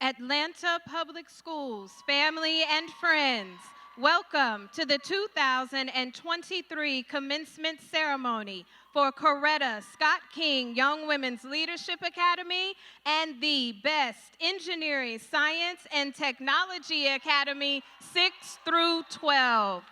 Atlanta Public Schools, family and friends, welcome to the 2023 commencement ceremony for Coretta Scott King Young Women's Leadership Academy and the B.E.S.T Engineering, Science, and Technology Academy 6 through 12.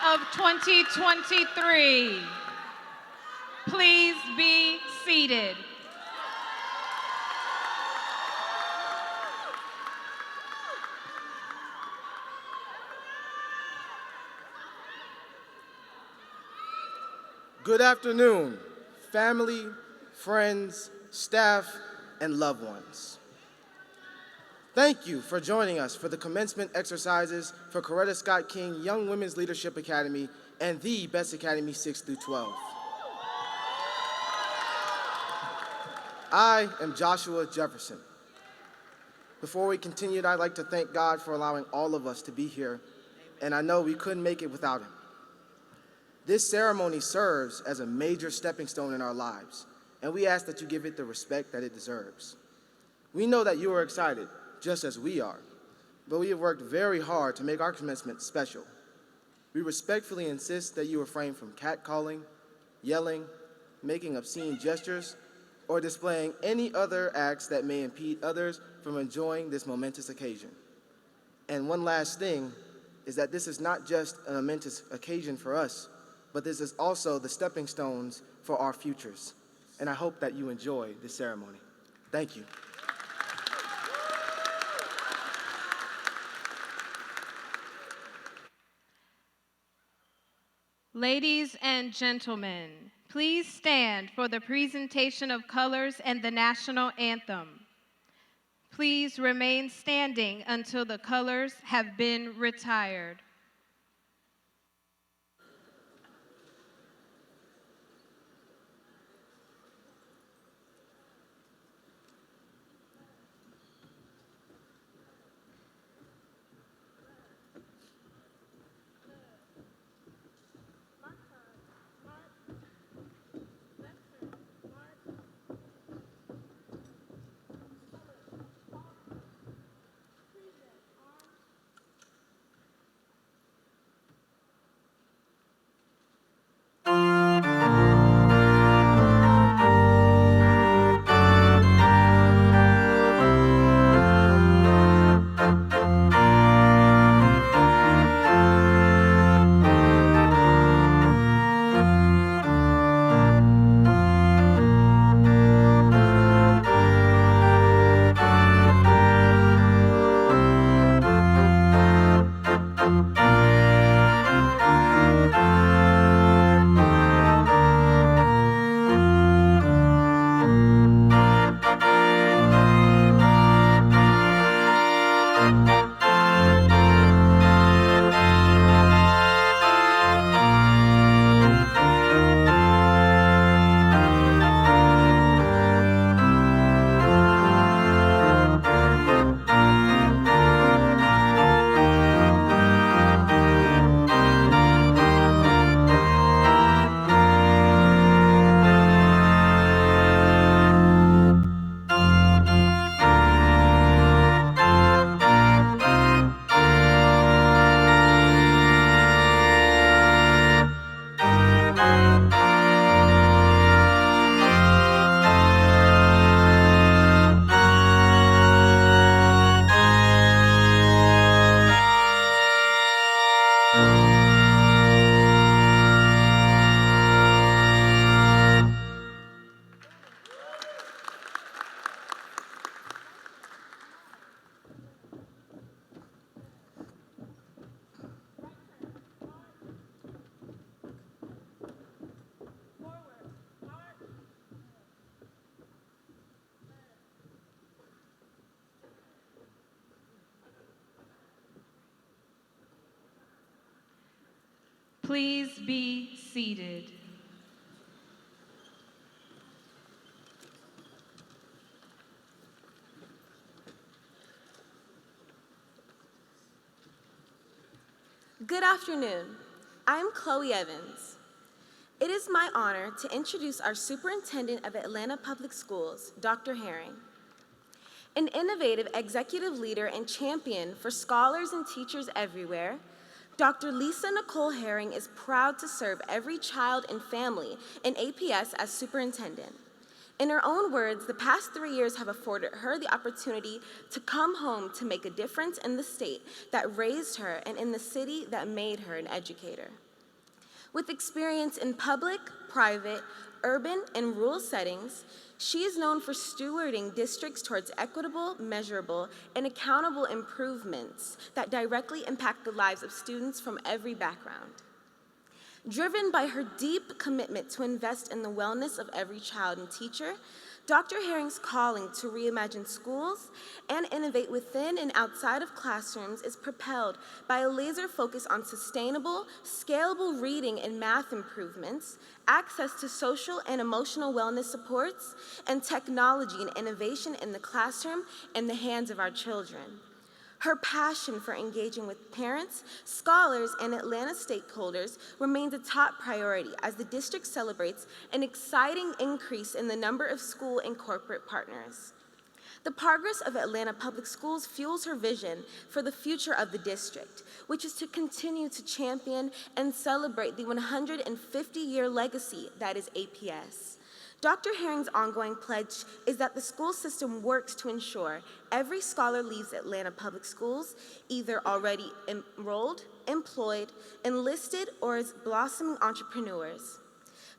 of 2023. Please be seated. Good afternoon, family, friends, staff, and loved ones. Thank you for joining us for the commencement exercises for Coretta Scott King Young Women's Leadership Academy and the B.E.S.T Academy 6 through 12. I am Joshua Jefferson. Before we continue, I'd like to thank God for allowing all of us to be here, and I know we couldn't make it without Him. This ceremony serves as a major stepping stone in our lives, and we ask that you give it the respect that it deserves. We know that you are excited, just as we are, but we have worked very hard to make our commencement special. We respectfully insist that you refrain from catcalling, yelling, making obscene gestures, or displaying any other acts that may impede others from enjoying this momentous occasion. And one last thing is that this is not just a momentous occasion for us, but this is also the stepping stones for our futures. And I hope that you enjoy this ceremony. Thank you. Ladies and gentlemen, please stand for the presentation of colors and the national anthem. Please remain standing until the colors have been retired. Please be seated. Good afternoon. I'm Chloe Evans. It is my honor to introduce our Superintendent of Atlanta Public Schools, Dr. Herring. An innovative executive leader and champion for scholars and teachers everywhere, Dr. Lisa Nicole Herring is proud to serve every child and family in APS as superintendent. In her own words, the past 3 years have afforded her the opportunity to come home to make a difference in the state that raised her and in the city that made her an educator. With experience in public, private, urban, and rural settings, she is known for stewarding districts towards equitable, measurable, and accountable improvements that directly impact the lives of students from every background. Driven by her deep commitment to invest in the wellness of every child and teacher, Dr. Herring's calling to reimagine schools and innovate within and outside of classrooms is propelled by a laser focus on sustainable, scalable reading and math improvements, access to social and emotional wellness supports, and technology and innovation in the classroom in the hands of our children. Her passion for engaging with parents, scholars, and Atlanta stakeholders remains a top priority as the district celebrates an exciting increase in the number of school and corporate partners. The progress of Atlanta Public Schools fuels her vision for the future of the district, which is to continue to champion and celebrate the 150-year legacy that is APS. Dr. Herring's ongoing pledge is that the school system works to ensure every scholar leaves Atlanta Public Schools either already enrolled, employed, enlisted, or as blossoming entrepreneurs.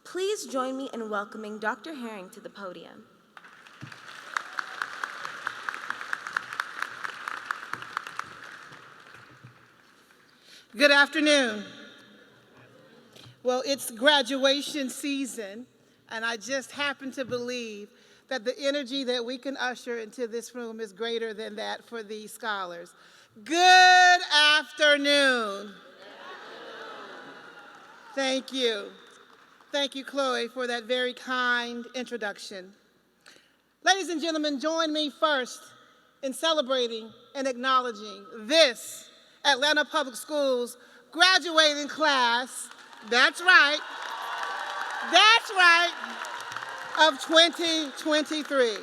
Please join me in welcoming Dr. Herring to the podium. Good afternoon. Well, it's graduation season, and I just happen to believe that the energy that we can usher into this room is greater than that for these scholars. Good afternoon. Thank you. Thank you, Chloe, for that very kind introduction. Ladies and gentlemen, join me first in celebrating and acknowledging this Atlanta Public Schools graduating class, that's right, of 2023.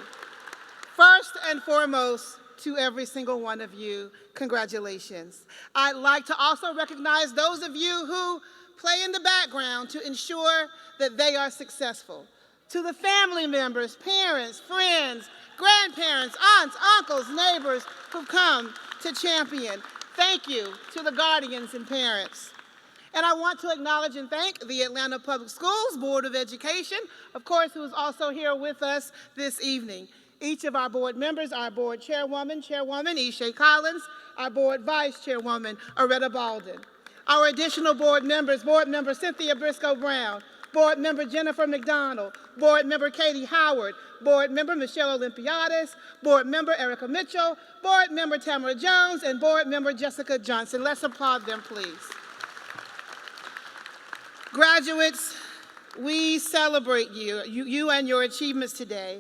First and foremost, to every single one of you, congratulations. I'd like to also recognize those of you who play in the background to ensure that they are successful. To the family members, parents, friends, grandparents, aunts, uncles, neighbors who've come to champion, thank you to the guardians and parents. And I want to acknowledge and thank the Atlanta Public Schools Board of Education, of course, who is also here with us this evening. Each of our board members, our board chairwoman, Ishay Collins, our board vice chairwoman, Aretta Baldwin. Our additional board members, board member Cynthia Briscoe Brown, board member Jennifer McDonald, board member Katie Howard, board member Michelle Olympiadis, board member Erica Mitchell, board member Tamara Jones, and board member Jessica Johnson. Let's applaud them, please. Graduates, we celebrate you and your achievements today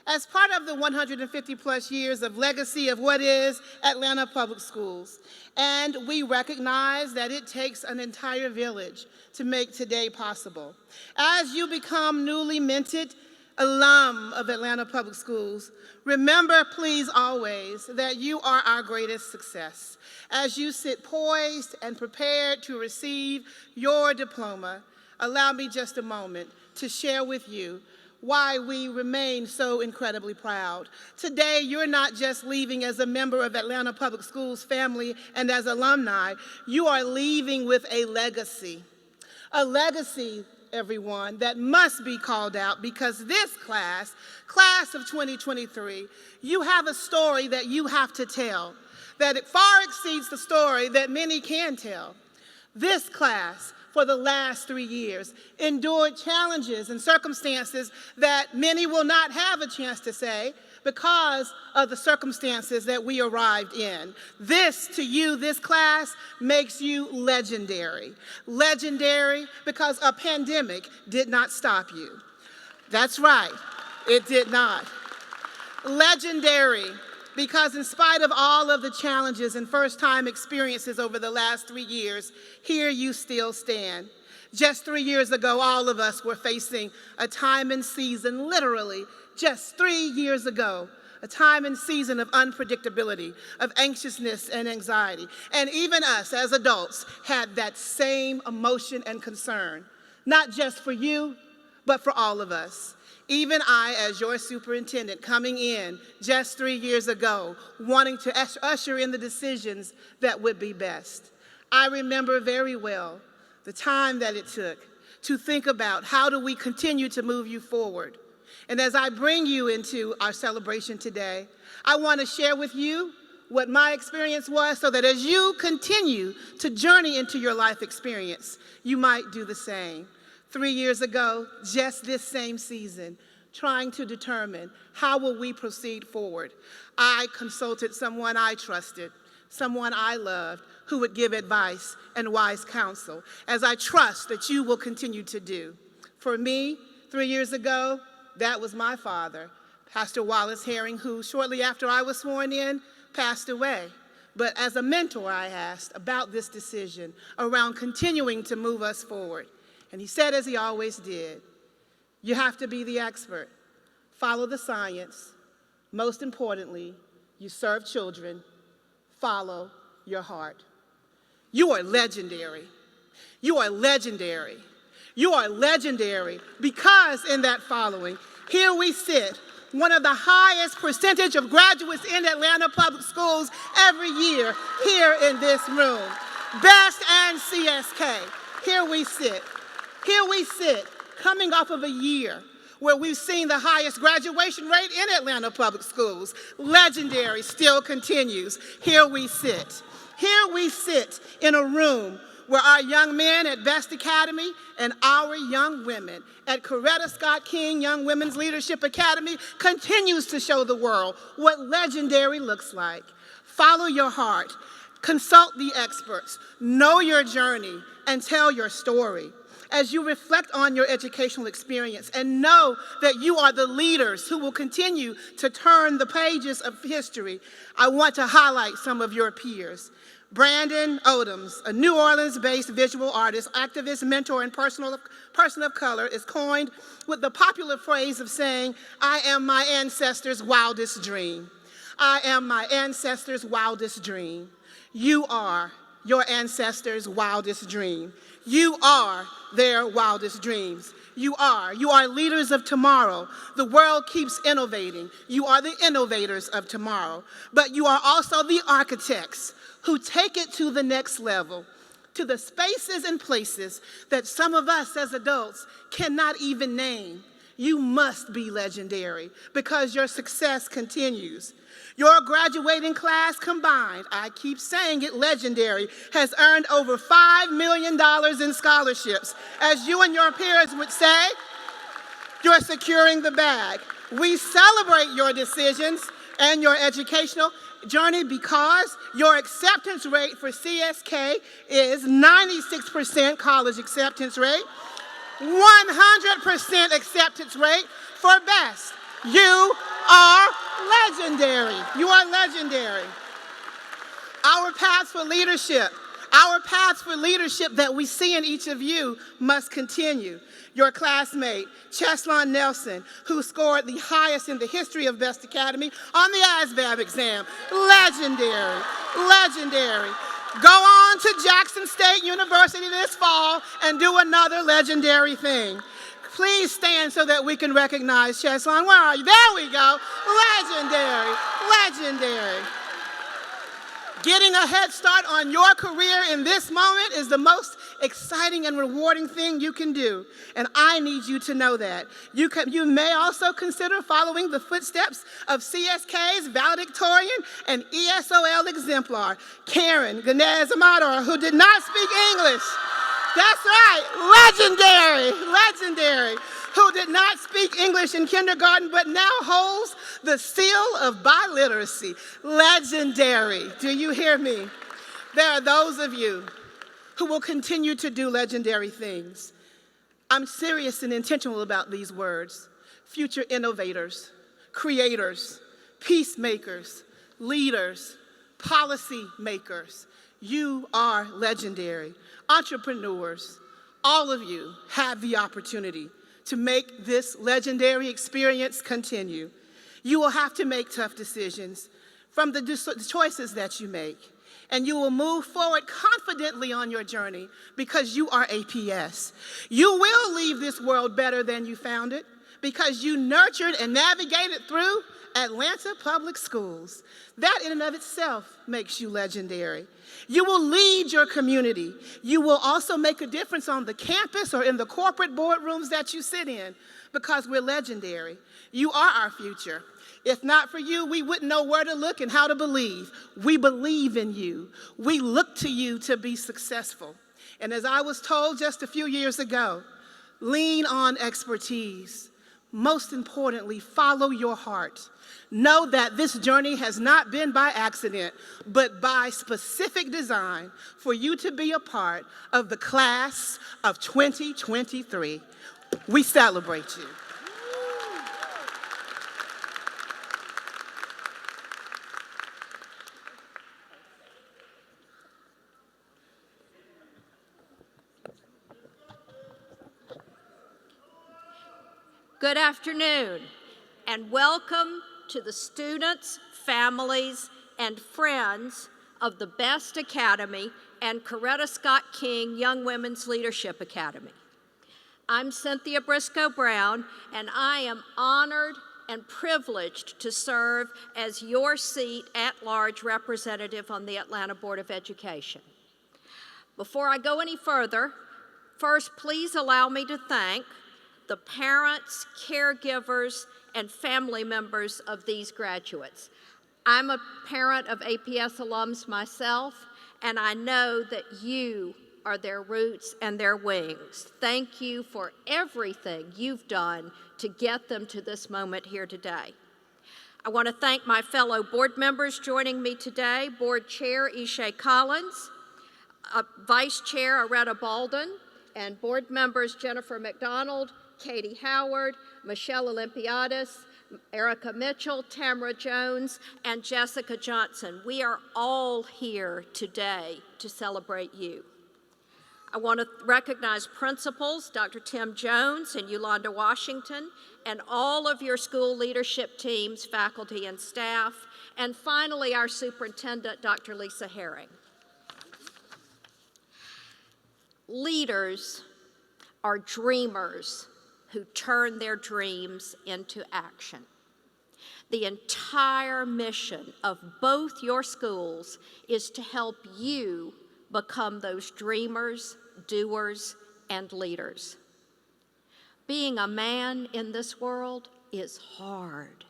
as part of the 150-plus years of legacy of what is Atlanta Public Schools. And we recognize that it takes an entire village to make today possible. As you become newly minted alum of Atlanta Public Schools, remember, please, always, that you are our greatest success. As you sit poised and prepared to receive your diploma, allow me just a moment to share with you why we remain so incredibly proud. Today, you're not just leaving as a member of Atlanta Public Schools family and as alumni, you are leaving with a legacy. A legacy, everyone, that must be called out because this class of 2023, you have a story that you have to tell, that it far exceeds the story that many can tell. This class, for the last 3 years, endured challenges and circumstances that many will not have a chance to say because of the circumstances that we arrived in. This, to you, this class, makes you legendary. Legendary because a pandemic did not stop you. That's right, it did not. Legendary because in spite of all of the challenges and first-time experiences over the last 3 years, here you still stand. Just 3 years ago, all of us were facing a time and season, literally, just 3 years ago, a time and season of unpredictability, of anxiousness and anxiety. And even us as adults had that same emotion and concern, not just for you, but for all of us. Even I, as your superintendent, coming in just 3 years ago, wanting to usher in the decisions that would be best. I remember very well the time that it took to think about how do we continue to move you forward. And as I bring you into our celebration today, I want to share with you what my experience was so that as you continue to journey into your life experience, you might do the same. 3 years ago, just this same season, trying to determine how will we proceed forward, I consulted someone I trusted, someone I loved, who would give advice and wise counsel, as I trust that you will continue to do. For me, 3 years ago, that was my father, Pastor Wallace Herring, who shortly after I was sworn in, passed away. But as a mentor, I asked about this decision around continuing to move us forward. And he said, as he always did, you have to be the expert. Follow the science. Most importantly, you serve children. Follow your heart. You are legendary. You are legendary. You are legendary because in that following, here we sit, one of the highest percentage of graduates in Atlanta Public Schools every year here in this room. B.E.S.T and CSK, here we sit. Here we sit, coming off of a year where we've seen the highest graduation rate in Atlanta Public Schools. Legendary still continues. Here we sit. Here we sit in a room where our young men at B.E.S.T Academy and our young women at Coretta Scott King Young Women's Leadership Academy continues to show the world what legendary looks like. Follow your heart, consult the experts, know your journey, and tell your story. As you reflect on your educational experience and know that you are the leaders who will continue to turn the pages of history, I want to highlight some of your peers. Brandon Odoms, a New Orleans-based visual artist, activist, mentor, and person of color, is coined with the popular phrase of saying, I am my ancestors' wildest dream. I am my ancestors' wildest dream. You are your ancestors' wildest dream. You are their wildest dreams. You are leaders of tomorrow. The world keeps innovating. You are the innovators of tomorrow. But you are also the architects who take it to the next level, to the spaces and places that some of us as adults cannot even name. You must be legendary because your success continues. Your graduating class combined, I keep saying it, legendary, has earned over $5 million in scholarships. As you and your peers would say, you're securing the bag. We celebrate your decisions and your educational journey because your acceptance rate for CSK is 96% college acceptance rate, 100% acceptance rate for B.E.S.T. You are legendary. You are legendary. Our paths for leadership that we see in each of you must continue. Your classmate, Cheslon Nelson, who scored the highest in the history of B.E.S.T Academy on the ASVAB exam. Legendary, legendary. Go on to Jackson State University this fall and do another legendary thing. Please stand so that we can recognize Cheslon. Where are you? There we go. Legendary, legendary. Getting a head start on your career in this moment is the most exciting and rewarding thing you can do. And I need you to know that. You may also consider following the footsteps of CSK's valedictorian and ESOL exemplar, Karen Ganez Amador, who did not speak English. That's right, legendary, legendary, who did not speak English in kindergarten but now holds the seal of biliteracy. Legendary, do you hear me? There are those of you who will continue to do legendary things. I'm serious and intentional about these words. Future innovators, creators, peacemakers, leaders, policy makers. You are legendary. Entrepreneurs, all of you have the opportunity to make this legendary experience continue. You will have to make tough decisions from the choices that you make, and you will move forward confidently on your journey because you are APS. You will leave this world better than you found it because you nurtured and navigated through Atlanta Public Schools. That in and of itself makes you legendary. You will lead your community. You will also make a difference on the campus or in the corporate boardrooms that you sit in, because we're legendary. You are our future. If not for you, we wouldn't know where to look and how to believe. We believe in you. We look to you to be successful. And as I was told just a few years ago, lean on expertise. Most importantly, follow your heart. Know that this journey has not been by accident, but by specific design for you to be a part of the class of 2023. We celebrate you. Good afternoon, and welcome to the students, families, and friends of the B.E.S.T Academy and Coretta Scott King Young Women's Leadership Academy. I'm Cynthia Briscoe Brown, and I am honored and privileged to serve as your seat at-large representative on the Atlanta Board of Education. Before I go any further, first, please allow me to thank the parents, caregivers, and family members of these graduates. I'm a parent of APS alums myself, and I know that you are their roots and their wings. Thank you for everything you've done to get them to this moment here today. I want to thank my fellow board members joining me today, Board Chair Ishay Collins, Vice Chair Aretta Baldwin, and board members Jennifer McDonald, Katie Howard, Michelle Olympiadis, Erica Mitchell, Tamara Jones, and Jessica Johnson. We are all here today to celebrate you. I want to recognize principals, Dr. Tim Jones and Yolanda Washington, and all of your school leadership teams, faculty, and staff, and finally our superintendent, Dr. Lisa Herring. Leaders are dreamers who turn their dreams into action. The entire mission of both your schools is to help you become those dreamers, doers, and leaders. Being a man in this world is hard.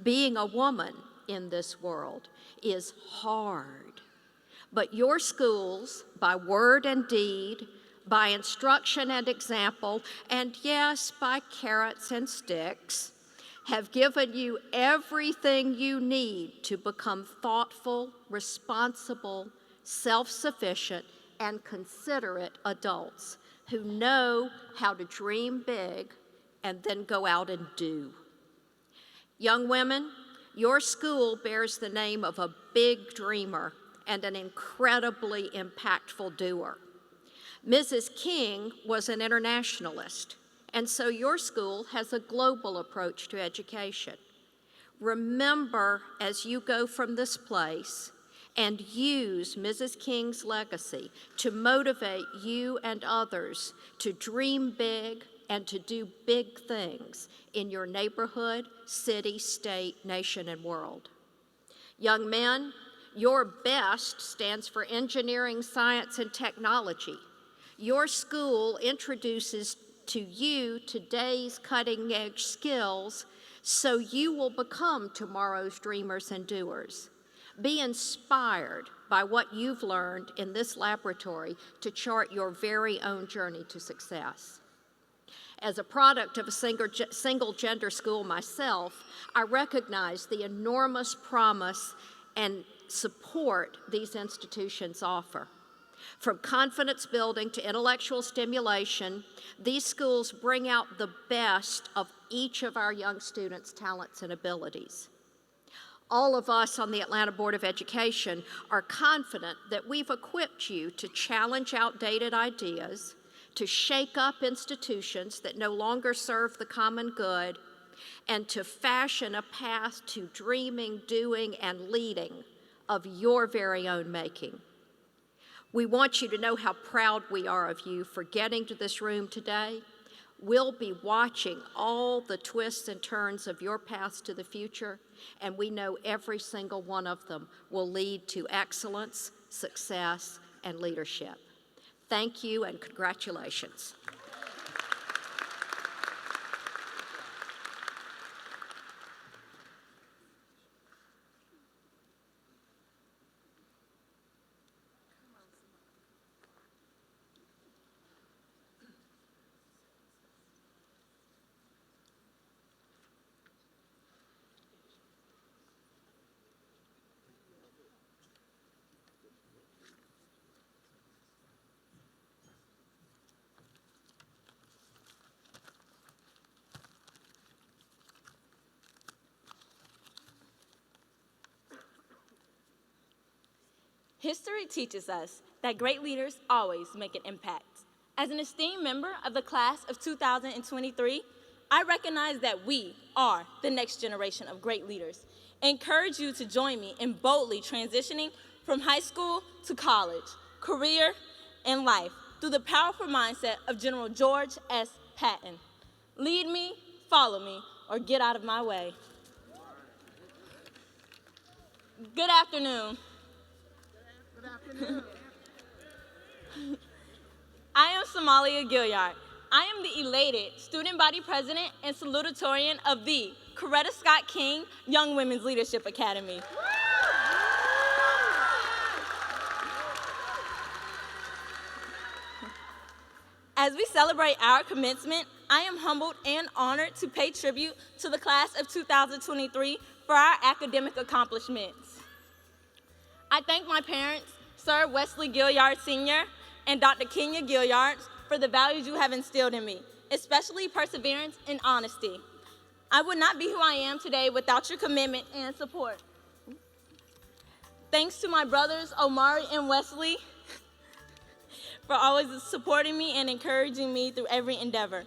Being a woman in this world is hard. But your schools, by word and deed, by instruction and example, and yes, by carrots and sticks, have given you everything you need to become thoughtful, responsible, self-sufficient, and considerate adults who know how to dream big and then go out and do. Young women, your school bears the name of a big dreamer and an incredibly impactful doer. Mrs. King was an internationalist, and so your school has a global approach to education. Remember, as you go from this place, and use Mrs. King's legacy to motivate you and others to dream big and to do big things in your neighborhood, city, state, nation, and world. Young men, your B.E.S.T stands for Engineering, Science, and Technology. Your school introduces to you today's cutting-edge skills so you will become tomorrow's dreamers and doers. Be inspired by what you've learned in this laboratory to chart your very own journey to success. As a product of a single-gender school myself, I recognize the enormous promise and support these institutions offer. From confidence building to intellectual stimulation, these schools bring out the best of each of our young students' talents and abilities. All of us on the Atlanta Board of Education are confident that we've equipped you to challenge outdated ideas, to shake up institutions that no longer serve the common good, and to fashion a path to dreaming, doing, and leading of your very own making. We want you to know how proud we are of you for getting to this room today. We'll be watching all the twists and turns of your paths to the future, and we know every single one of them will lead to excellence, success, and leadership. Thank you and congratulations. History teaches us that great leaders always make an impact. As an esteemed member of the class of 2023, I recognize that we are the next generation of great leaders. I encourage you to join me in boldly transitioning from high school to college, career, and life through the powerful mindset of General George S. Patton. Lead me, follow me, or get out of my way. Good afternoon. I am Somalia Gilliard. I am the elated student body president and salutatorian of the Coretta Scott King Young Women's Leadership Academy. As we celebrate our commencement, I am humbled and honored to pay tribute to the class of 2023 for our academic accomplishments. I thank my parents, Sir Wesley Gilliard Sr. and Dr. Kenya Gilliard, for the values you have instilled in me, especially perseverance and honesty. I would not be who I am today without your commitment and support. Thanks to my brothers, Omari and Wesley, for always supporting me and encouraging me through every endeavor.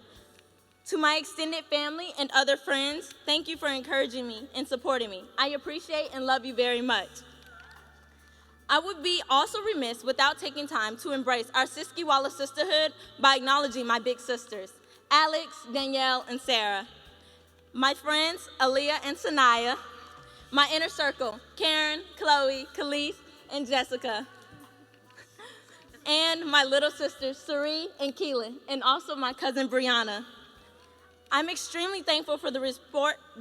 To my extended family and other friends, thank you for encouraging me and supporting me. I appreciate and love you very much. I would be also remiss without taking time to embrace our CSKYWLA sisterhood by acknowledging my big sisters, Alex, Danielle, and Sarah. My friends, Aaliyah and Sanaya. My inner circle, Karen, Chloe, Khalees, and Jessica. And my little sisters, Sari and Keelan, and also my cousin, Brianna. I'm extremely thankful for the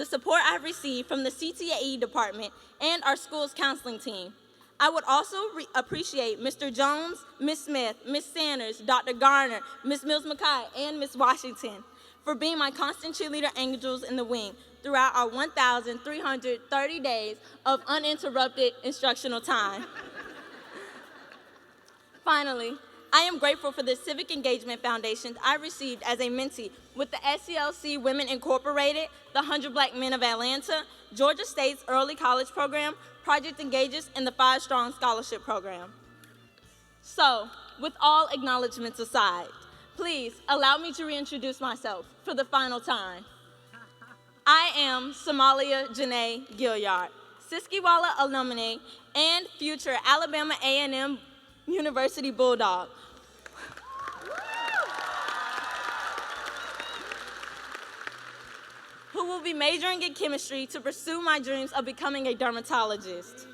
support I've received from the CTAE department and our school's counseling team. I would also appreciate Mr. Jones, Ms. Smith, Ms. Sanders, Dr. Garner, Ms. Mills-McKay, and Ms. Washington for being my constant cheerleader angels in the wing throughout our 1,330 days of uninterrupted instructional time. Finally, I am grateful for the Civic Engagement Foundations I received as a mentee with the SCLC Women Incorporated, the 100 Black Men of Atlanta, Georgia State's Early College Program, Project Engages, and the 5 Strong Scholarship Program. So, with all acknowledgments aside, please allow me to reintroduce myself for the final time. I am Somalia Janae Gilliard, CSKYWLA alumni and future Alabama A&M University Bulldog. Who will be majoring in chemistry to pursue my dreams of becoming a dermatologist.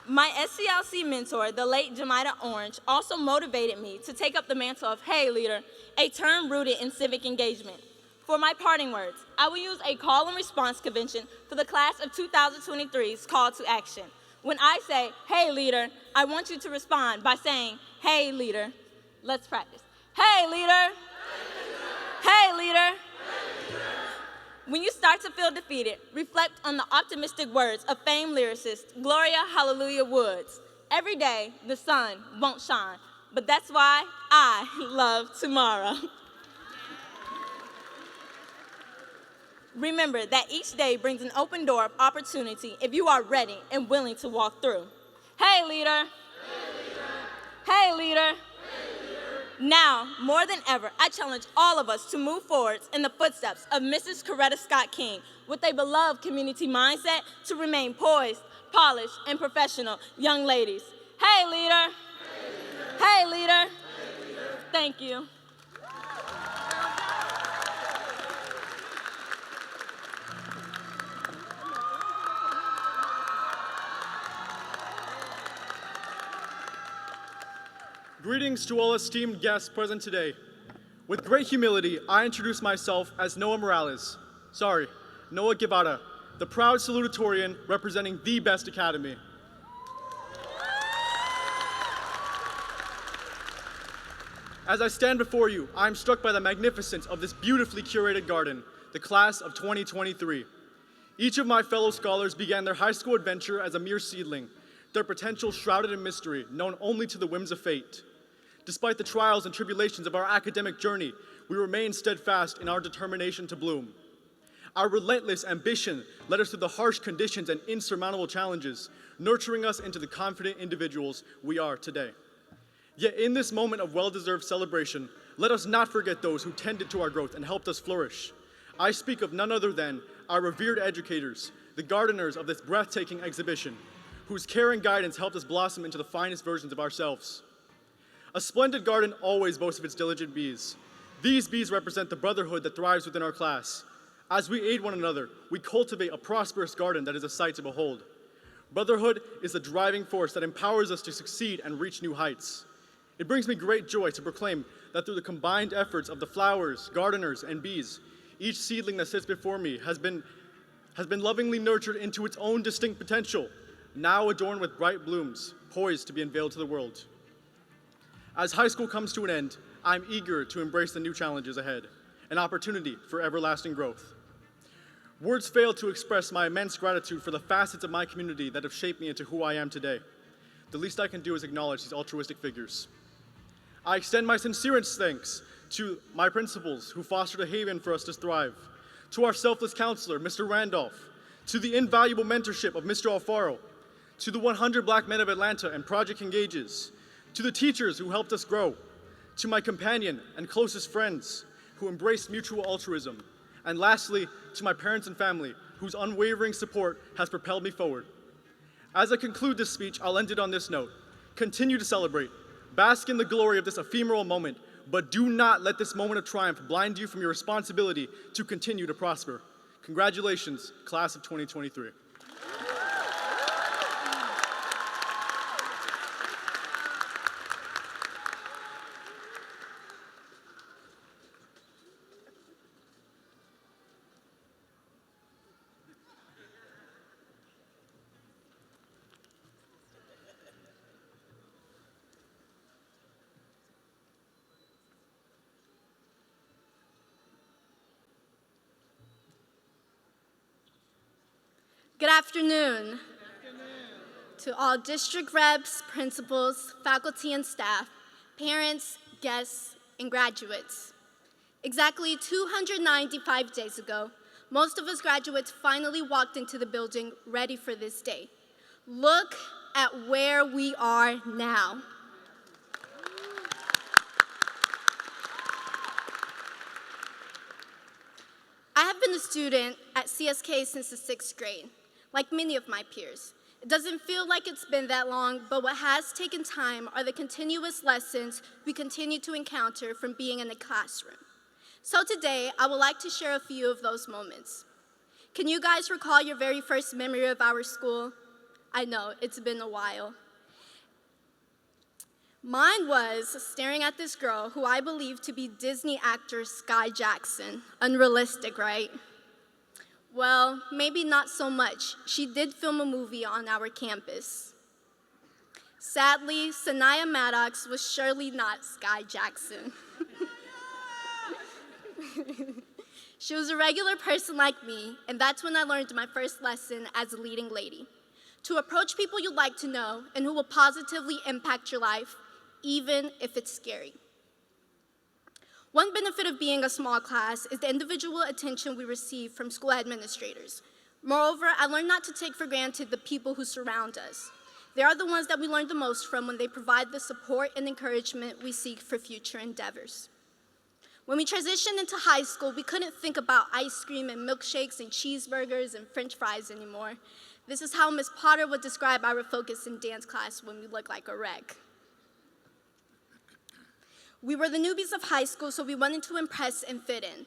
My SCLC mentor, the late Jamida Orange, also motivated me to take up the mantle of Hey Leader, a term rooted in civic engagement. For my parting words, I will use a call and response convention for the class of 2023's call to action. When I say, Hey Leader, I want you to respond by saying, Hey Leader. Let's practice. Hey Leader. Hey Leader. Hey, leader. When you start to feel defeated, reflect on the optimistic words of famed lyricist Gloria Hallelujah Woods. Every day, the sun won't shine, but that's why I love tomorrow. Remember that each day brings an open door of opportunity if you are ready and willing to walk through. Hey, leader. Hey, leader. Hey, leader. Now, more than ever, I challenge all of us to move forward in the footsteps of Mrs. Coretta Scott King with a beloved community mindset to remain poised, polished, and professional young ladies. Hey, leader. Hey, leader. Hey, leader. Thank you. Greetings to all esteemed guests present today. With great humility, I introduce myself as Noah Guevara, the proud salutatorian representing the B.E.S.T Academy. As I stand before you, I am struck by the magnificence of this beautifully curated garden, the class of 2023. Each of my fellow scholars began their high school adventure as a mere seedling, their potential shrouded in mystery, known only to the whims of fate. Despite the trials and tribulations of our academic journey, we remain steadfast in our determination to bloom. Our relentless ambition led us through the harsh conditions and insurmountable challenges, nurturing us into the confident individuals we are today. Yet in this moment of well-deserved celebration, let us not forget those who tended to our growth and helped us flourish. I speak of none other than our revered educators, the gardeners of this breathtaking exhibition, whose care and guidance helped us blossom into the finest versions of ourselves. A splendid garden always boasts of its diligent bees. These bees represent the brotherhood that thrives within our class. As we aid one another, we cultivate a prosperous garden that is a sight to behold. Brotherhood is the driving force that empowers us to succeed and reach new heights. It brings me great joy to proclaim that through the combined efforts of the flowers, gardeners, and bees, each seedling that sits before me has been lovingly nurtured into its own distinct potential, now adorned with bright blooms, poised to be unveiled to the world. As high school comes to an end, I'm eager to embrace the new challenges ahead, an opportunity for everlasting growth. Words fail to express my immense gratitude for the facets of my community that have shaped me into who I am today. The least I can do is acknowledge these altruistic figures. I extend my sincerest thanks to my principals who fostered a haven for us to thrive, to our selfless counselor, Mr. Randolph, to the invaluable mentorship of Mr. Alfaro, to the 100 Black Men of Atlanta and Project Engages, to the teachers who helped us grow, to my companion and closest friends who embraced mutual altruism, and lastly, to my parents and family whose unwavering support has propelled me forward. As I conclude this speech, I'll end it on this note. Continue to celebrate. Bask in the glory of this ephemeral moment, but do not let this moment of triumph blind you from your responsibility to continue to prosper. Congratulations, class of 2023. Good afternoon. To all district reps, principals, faculty and staff, parents, guests, and graduates. Exactly 295 days ago, most of us graduates finally walked into the building ready for this day. Look at where we are now. I have been a student at CSK since the 6th grade. Like many of my peers. It doesn't feel like it's been that long, but what has taken time are the continuous lessons we continue to encounter from being in the classroom. So today, I would like to share a few of those moments. Can you guys recall your very first memory of our school? I know, it's been a while. Mine was staring at this girl who I believe to be Disney actor Sky Jackson. Unrealistic, right? Well, maybe not so much. She did film a movie on our campus. Sadly, Sanaya Maddox was surely not Sky Jackson. She was a regular person like me, and that's when I learned my first lesson as a leading lady. To approach people you'd like to know and who will positively impact your life, even if it's scary. One benefit of being a small class is the individual attention we receive from school administrators. Moreover, I learned not to take for granted the people who surround us. They are the ones that we learn the most from when they provide the support and encouragement we seek for future endeavors. When we transitioned into high school, we couldn't think about ice cream and milkshakes and cheeseburgers and French fries anymore. This is how Ms. Potter would describe our focus in dance class when we look like a wreck. We were the newbies of high school, so we wanted to impress and fit in.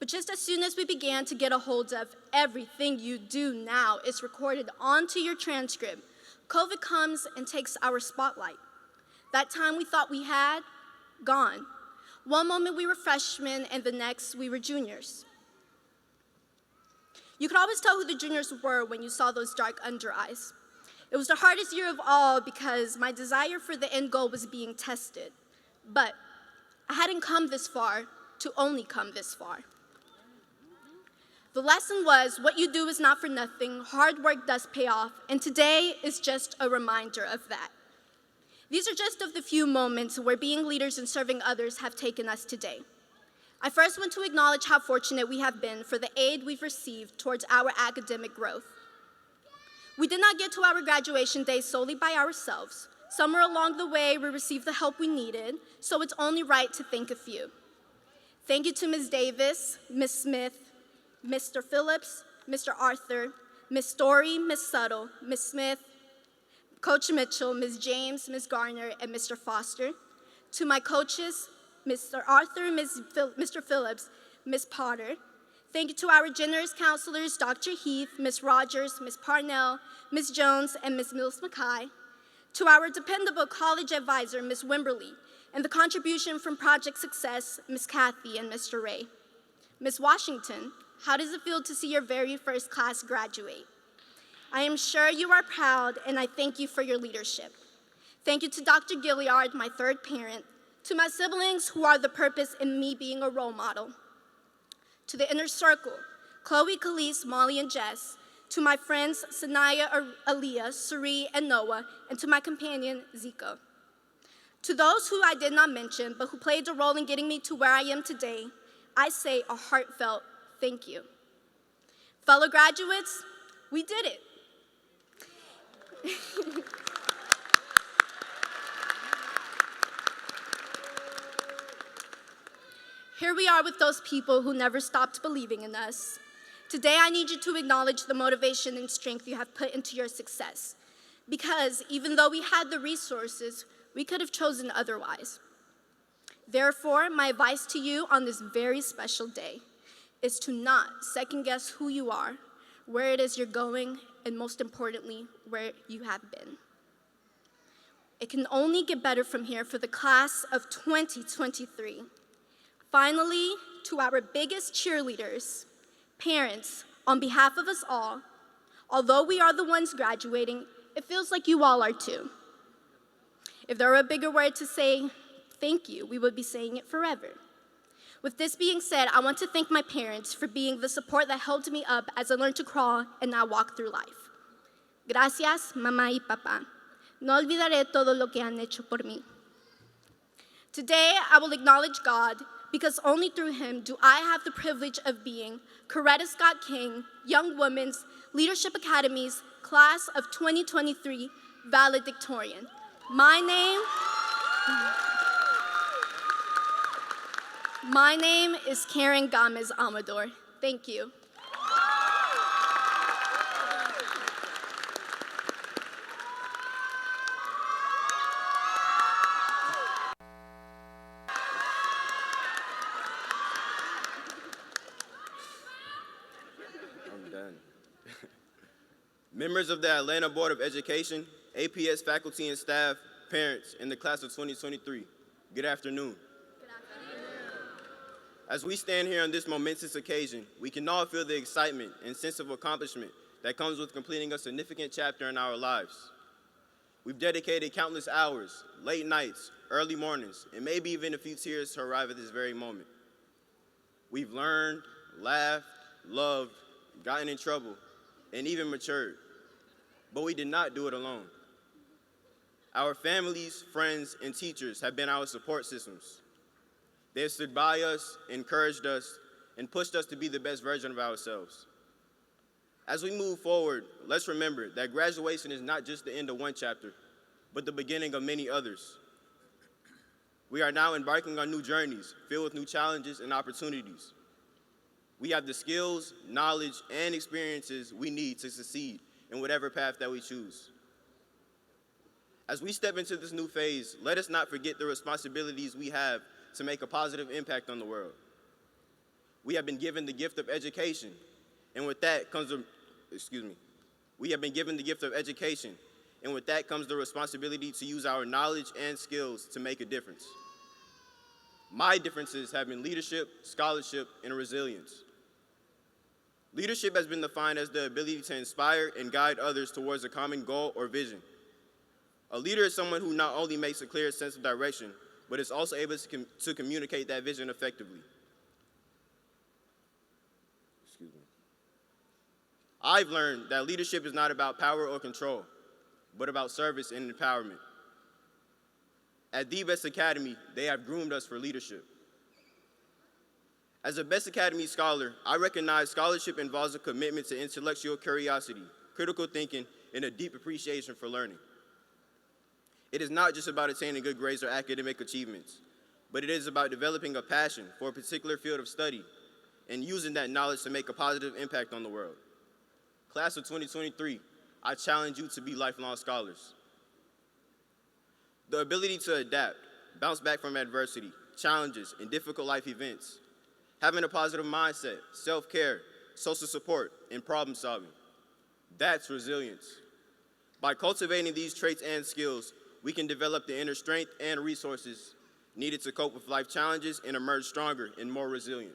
But just as soon as we began to get a hold of everything you do now is recorded onto your transcript, COVID comes and takes our spotlight. That time we thought we had, gone. One moment we were freshmen and the next we were juniors. You could always tell who the juniors were when you saw those dark under eyes. It was the hardest year of all because my desire for the end goal was being tested. But I hadn't come this far to only come this far. The lesson was, what you do is not for nothing, hard work does pay off, and today is just a reminder of that. These are just of the few moments where being leaders and serving others have taken us today. I first want to acknowledge how fortunate we have been for the aid we've received towards our academic growth. We did not get to our graduation day solely by ourselves. Somewhere along the way, we received the help we needed, so it's only right to thank a few. Thank you to Ms. Davis, Ms. Smith, Mr. Phillips, Mr. Arthur, Ms. Story, Ms. Suttle, Ms. Smith, Coach Mitchell, Ms. James, Ms. Garner, and Mr. Foster. To my coaches, Mr. Arthur, Mr. Phillips, Ms. Potter. Thank you to our generous counselors, Dr. Heath, Ms. Rogers, Ms. Parnell, Ms. Jones, and Ms. Mills-Mackay. To our dependable college advisor, Ms. Wimberly, and the contribution from Project Success, Ms. Kathy and Mr. Ray. Ms. Washington, how does it feel to see your very first class graduate? I am sure you are proud, and I thank you for your leadership. Thank you to Dr. Gilliard, my third parent, to my siblings who are the purpose in me being a role model, to the inner circle, Chloe, Khalees, Molly, and Jess, to my friends Sanaya, Aaliyah, Suri, and Noah, and to my companion, Zika. To those who I did not mention, but who played a role in getting me to where I am today, I say a heartfelt thank you. Fellow graduates, we did it. Here we are with those people who never stopped believing in us. Today, I need you to acknowledge the motivation and strength you have put into your success. Because even though we had the resources, we could have chosen otherwise. Therefore, my advice to you on this very special day is to not second guess who you are, where it is you're going, and most importantly, where you have been. It can only get better from here for the class of 2023. Finally, to our biggest cheerleaders, parents, on behalf of us all, although we are the ones graduating, it feels like you all are too. If there were a bigger word to say thank you, we would be saying it forever. With this being said, I want to thank my parents for being the support that held me up as I learned to crawl and now walk through life. Gracias, mamá y papá. No olvidaré todo lo que han hecho por mí. Today, I will acknowledge God because only through him do I have the privilege of being Coretta Scott King, Young Women's Leadership Academy's Class of 2023 valedictorian. My name is Karen Gomez Amador. Thank you. I'm done. Members of the Atlanta Board of Education, APS faculty and staff, parents, and the class of 2023, good afternoon. As we stand here on this momentous occasion, we can all feel the excitement and sense of accomplishment that comes with completing a significant chapter in our lives. We've dedicated countless hours, late nights, early mornings, and maybe even a few tears to arrive at this very moment. We've learned, laughed, loved, gotten in trouble, and even matured. But we did not do it alone. Our families, friends, and teachers have been our support systems. They have stood by us, encouraged us, and pushed us to be the best version of ourselves. As we move forward, let's remember that graduation is not just the end of one chapter, but the beginning of many others. We are now embarking on new journeys filled with new challenges and opportunities. We have the skills, knowledge, and experiences we need to succeed in whatever path that we choose. As we step into this new phase, let us not forget the responsibilities we have to make a positive impact on the world. We have been given the gift of education, and with that comes we have been given the gift of education, and with that comes the responsibility to use our knowledge and skills to make a difference. My differences have been leadership, scholarship, and resilience. Leadership has been defined as the ability to inspire and guide others towards a common goal or vision. A leader is someone who not only makes a clear sense of direction, but is also able to communicate that vision effectively. I've learned that leadership is not about power or control, but about service and empowerment. At the B.E.S.T Academy, they have groomed us for leadership. As a B.E.S.T Academy scholar, I recognize scholarship involves a commitment to intellectual curiosity, critical thinking, and a deep appreciation for learning. It is not just about attaining good grades or academic achievements, but it is about developing a passion for a particular field of study and using that knowledge to make a positive impact on the world. Class of 2023, I challenge you to be lifelong scholars. The ability to adapt, bounce back from adversity, challenges, and difficult life events, having a positive mindset, self-care, social support, and problem solving. That's resilience. By cultivating these traits and skills, we can develop the inner strength and resources needed to cope with life challenges and emerge stronger and more resilient.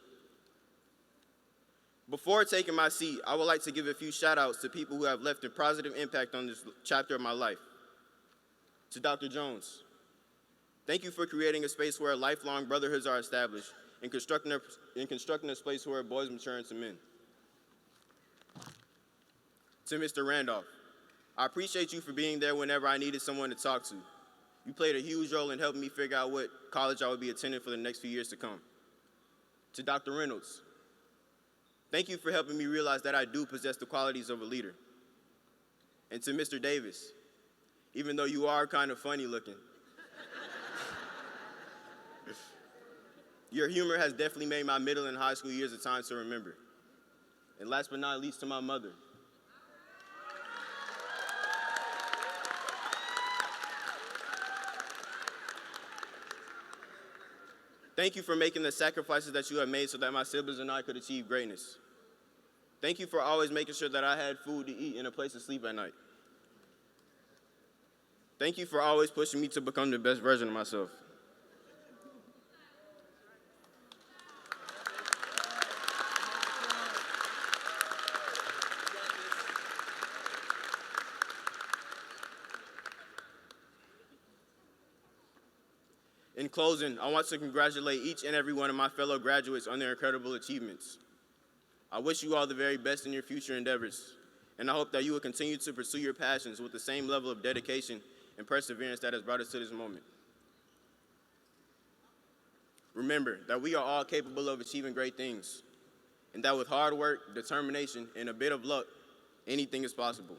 Before taking my seat, I would like to give a few shout-outs to people who have left a positive impact on this chapter of my life. To Dr. Jones, thank you for creating a space where lifelong brotherhoods are established and constructing a space where boys mature into men. To Mr. Randolph, I appreciate you for being there whenever I needed someone to talk to. You played a huge role in helping me figure out what college I would be attending for the next few years to come. To Dr. Reynolds, thank you for helping me realize that I do possess the qualities of a leader. And to Mr. Davis, even though you are kind of funny looking, your humor has definitely made my middle and high school years a time to remember. And last but not least, to my mother. Thank you for making the sacrifices that you have made so that my siblings and I could achieve greatness. Thank you for always making sure that I had food to eat and a place to sleep at night. Thank you for always pushing me to become the best version of myself. In closing, I want to congratulate each and every one of my fellow graduates on their incredible achievements. I wish you all the very best in your future endeavors, and I hope that you will continue to pursue your passions with the same level of dedication and perseverance that has brought us to this moment. Remember that we are all capable of achieving great things, and that with hard work, determination, and a bit of luck, anything is possible.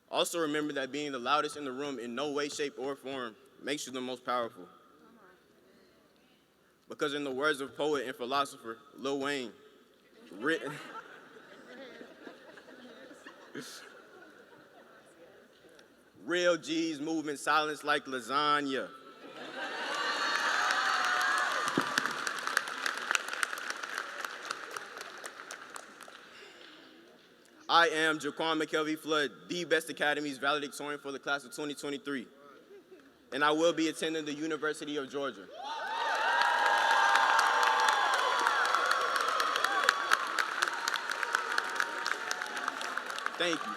Also remember that being the loudest in the room in no way, shape, or form makes you the most powerful. Because in the words of poet and philosopher Lil Wayne, real G's move in silence like lasagna. I am Jaquan McKelvey Flood, the B.E.S.T Academy's valedictorian for the class of 2023, and I will be attending the University of Georgia. Thank you.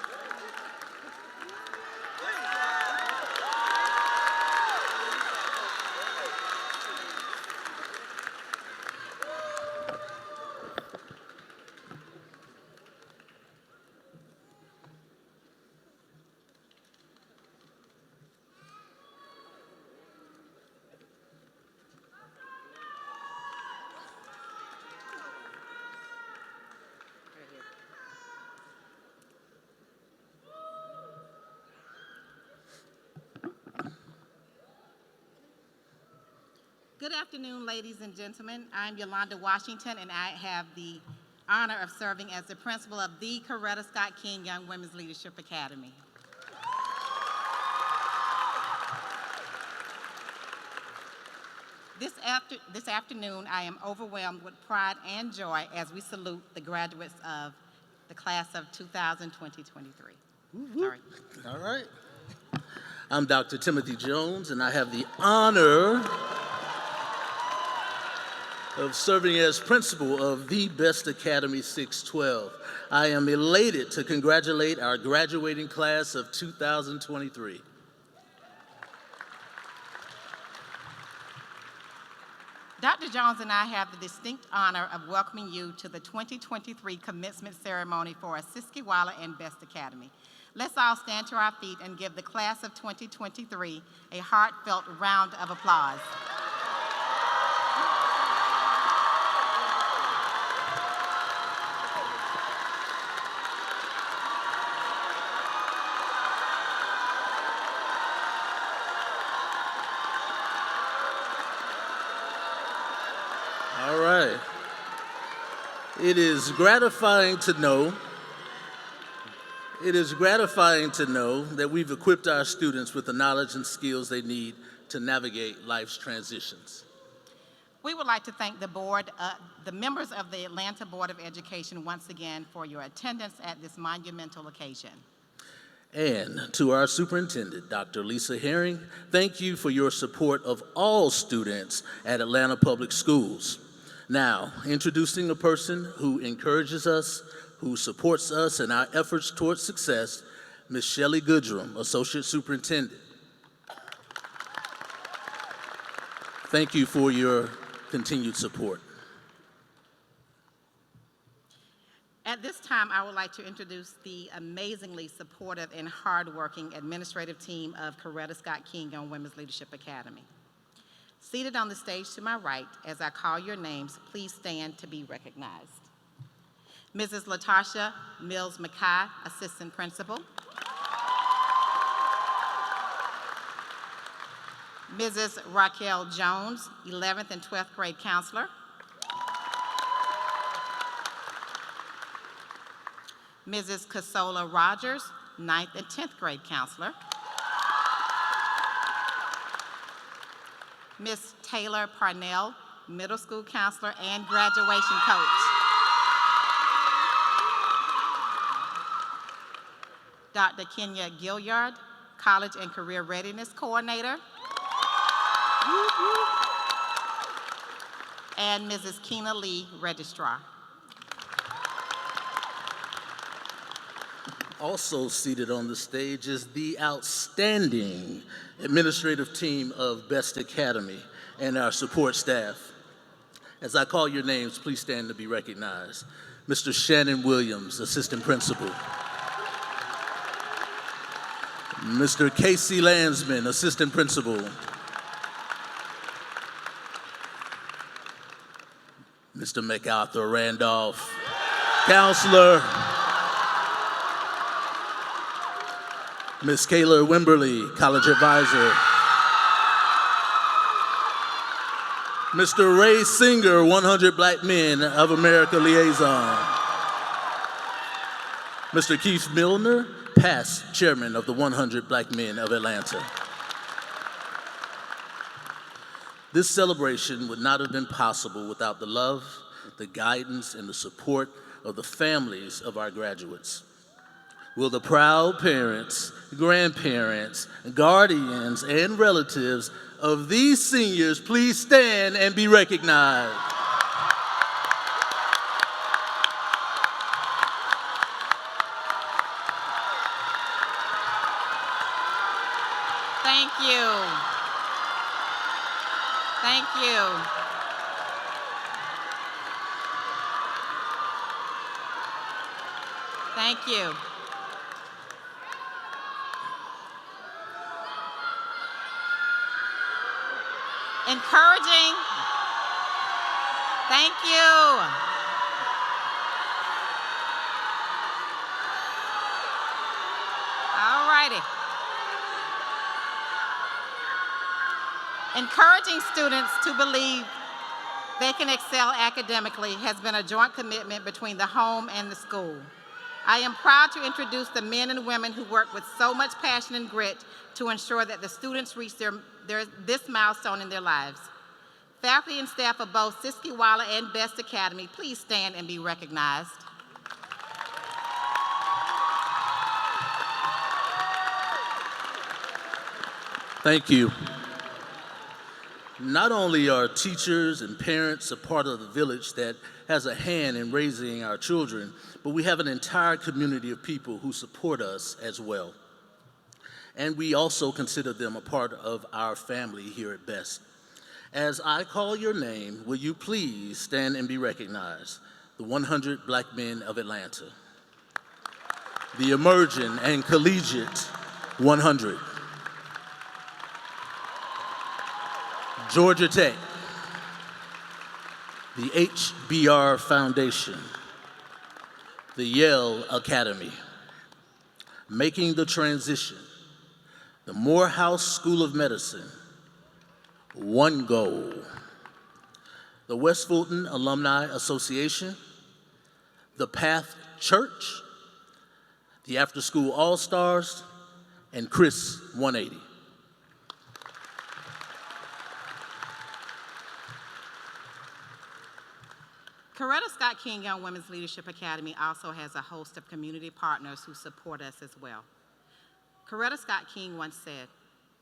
Good afternoon, ladies and gentlemen. I'm Yolanda Washington, and I have the honor of serving as the principal of the Coretta Scott King Young Women's Leadership Academy. This afternoon, I am overwhelmed with pride and joy as we salute the graduates of the class of 2023. Sorry. All right. I'm Dr. Timothy Jones, and I have the honor of serving as principal of the B.E.S.T Academy 612. I am elated to congratulate our graduating class of 2023. Dr. Jones and I have the distinct honor of welcoming you to the 2023 commencement ceremony for CSKYWLA and B.E.S.T Academy. Let's all stand to our feet and give the class of 2023 a heartfelt round of applause. All right. It is gratifying to know that we've equipped our students with the knowledge and skills they need to navigate life's transitions. We would like to thank the members of the Atlanta Board of Education once again for your attendance at this monumental occasion. And to our superintendent, Dr. Lisa Herring, thank you for your support of all students at Atlanta Public Schools. Now, introducing a person who encourages us, who supports us in our efforts towards success, Ms. Shelley Goodrum, Associate Superintendent. Thank you for your continued support. At this time, I would like to introduce the amazingly supportive and hardworking administrative team of Coretta Scott King Young Women's Leadership Academy. Seated on the stage to my right, as I call your names, please stand to be recognized. Mrs. Latasha Mills McKay, Assistant Principal. Mrs. Raquel Jones, 11th and 12th grade counselor. Mrs. Casola Rogers, 9th and 10th grade counselor. Ms. Taylor Parnell, middle school counselor and graduation coach. Dr. Kenya Gilliard, college and career readiness coordinator. And Mrs. Keena Lee, registrar. Also seated on the stage is the outstanding administrative team of B.E.S.T Academy and our support staff. As I call your names, please stand to be recognized. Mr. Shannon Williams, Assistant Principal. Mr. Casey Landsman, Assistant Principal. Mr. MacArthur Randolph, Counselor. Ms. Kayla Wimberly, College Advisor. Mr. Ray Singer, 100 Black Men of America Liaison. Mr. Keith Milner, past chairman of the 100 Black Men of Atlanta. This celebration would not have been possible without the love, the guidance, and the support of the families of our graduates. Will the proud parents, grandparents, guardians, and relatives of these seniors please stand and be recognized? Thank you. Thank you. Thank you. Encouraging. Thank you. All righty. Encouraging students to believe they can excel academically has been a joint commitment between the home and the school. I am proud to introduce the men and women who work with so much passion and grit to ensure that the students reach this milestone in their lives. Faculty and staff of both CSKYWLA and B.E.S.T Academy, please stand and be recognized. Thank you. Not only are teachers and parents a part of the village that has a hand in raising our children, but we have an entire community of people who support us as well. And we also consider them a part of our family here at B.E.S.T. As I call your name, will you please stand and be recognized? The 100 Black Men of Atlanta, the Emerging and Collegiate 100, Georgia Tech, the HBR Foundation, the Yale Academy, Making the Transition, the Morehouse School of Medicine, One Goal, the West Fulton Alumni Association, the Path Church, the After School All-Stars, and Chris 180. Coretta Scott King Young Women's Leadership Academy also has a host of community partners who support us as well. Coretta Scott King once said,